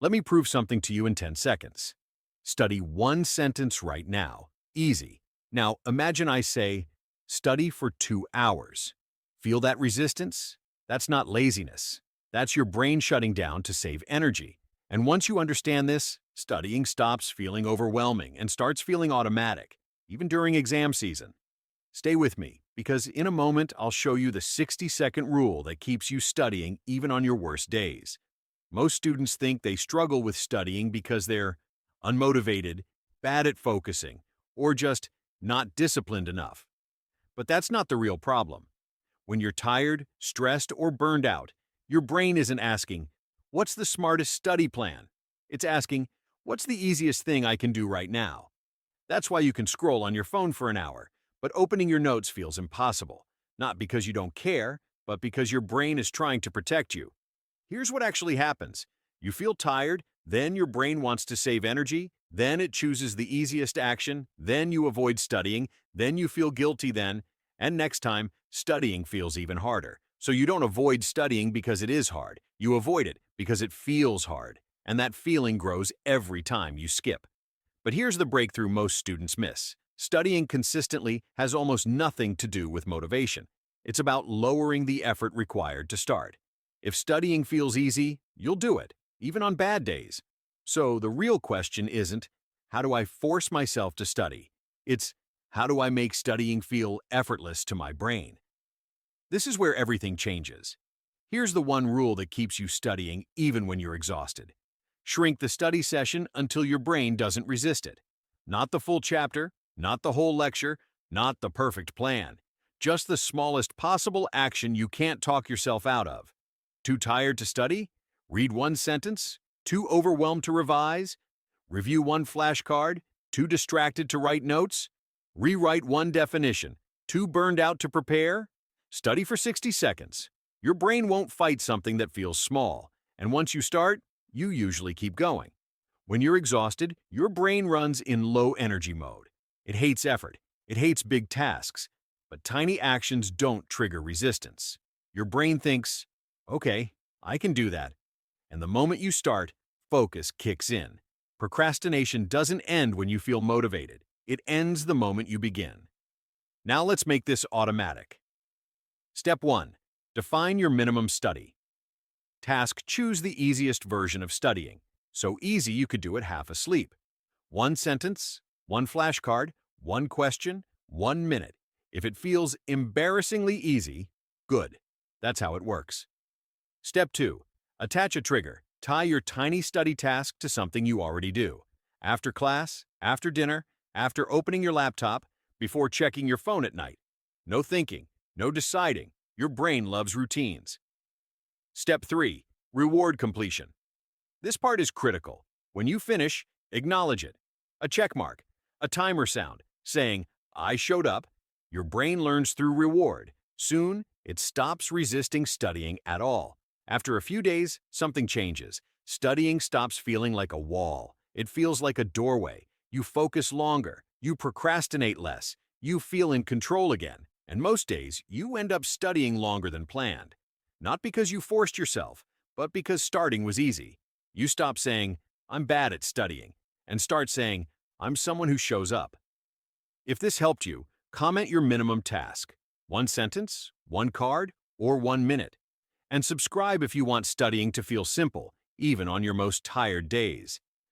Let me prove something to you in 10 seconds. Study one sentence right now. Easy. Now, imagine I say, study for 2 hours. Feel that resistance? That's not laziness. That's your brain shutting down to save energy. And once you understand this, studying stops feeling overwhelming and starts feeling automatic, even during exam season. Stay with me, because in a moment I'll show you the 60-second rule that keeps you studying even on your worst days. Most students think they struggle with studying because they're unmotivated, bad at focusing, or just not disciplined enough. But that's not the real problem. When you're tired, stressed, or burned out, your brain isn't asking, "What's the smartest study plan?" It's asking, "What's the easiest thing I can do right now?" That's why you can scroll on your phone for an hour, but opening your notes feels impossible, not because you don't care, but because your brain is trying to protect you. Here's what actually happens. You feel tired, then your brain wants to save energy, then it chooses the easiest action, then you avoid studying, then you feel guilty then, and next time, studying feels even harder. So you don't avoid studying because it is hard. You avoid it because it feels hard, and that feeling grows every time you skip. But here's the breakthrough most students miss. Studying consistently has almost nothing to do with motivation. It's about lowering the effort required to start. If studying feels easy, you'll do it, even on bad days. So the real question isn't, how do I force myself to study? It's, how do I make studying feel effortless to my brain? This is where everything changes. Here's the one rule that keeps you studying even when you're exhausted. Shrink the study session until your brain doesn't resist it. Not the full chapter, not the whole lecture, not the perfect plan. Just the smallest possible action you can't talk yourself out of. Too tired to study? Read one sentence? Too overwhelmed to revise? Review one flashcard? Too distracted to write notes? Rewrite one definition? Too burned out to prepare? Study for 60 seconds. Your brain won't fight something that feels small, and once you start, you usually keep going. When you're exhausted, your brain runs in low energy mode. It hates effort. It hates big tasks. But tiny actions don't trigger resistance. Your brain thinks, okay, I can do that. And the moment you start, focus kicks in. Procrastination doesn't end when you feel motivated. It ends the moment you begin. Now let's make this automatic. Step 1. Define your minimum study. Task: choose the easiest version of studying. So easy you could do it half asleep. One sentence, one flashcard, one question, 1 minute. If it feels embarrassingly easy, good. That's how it works. Step 2. Attach a trigger. Tie your tiny study task to something you already do. After class, after dinner, after opening your laptop, before checking your phone at night. No thinking, no deciding. Your brain loves routines. Step 3. Reward completion. This part is critical. When you finish, acknowledge it. A check mark, a timer sound, saying, "I showed up." Your brain learns through reward. Soon, it stops resisting studying at all. After a few days, something changes. Studying stops feeling like a wall. It feels like a doorway. You focus longer. You procrastinate less. You feel in control again. And most days, you end up studying longer than planned. Not because you forced yourself, but because starting was easy. You stop saying, "I'm bad at studying," and start saying, "I'm someone who shows up." If this helped you, comment your minimum task. One sentence, one card, or 1 minute. And subscribe if you want studying to feel simple, even on your most tired days.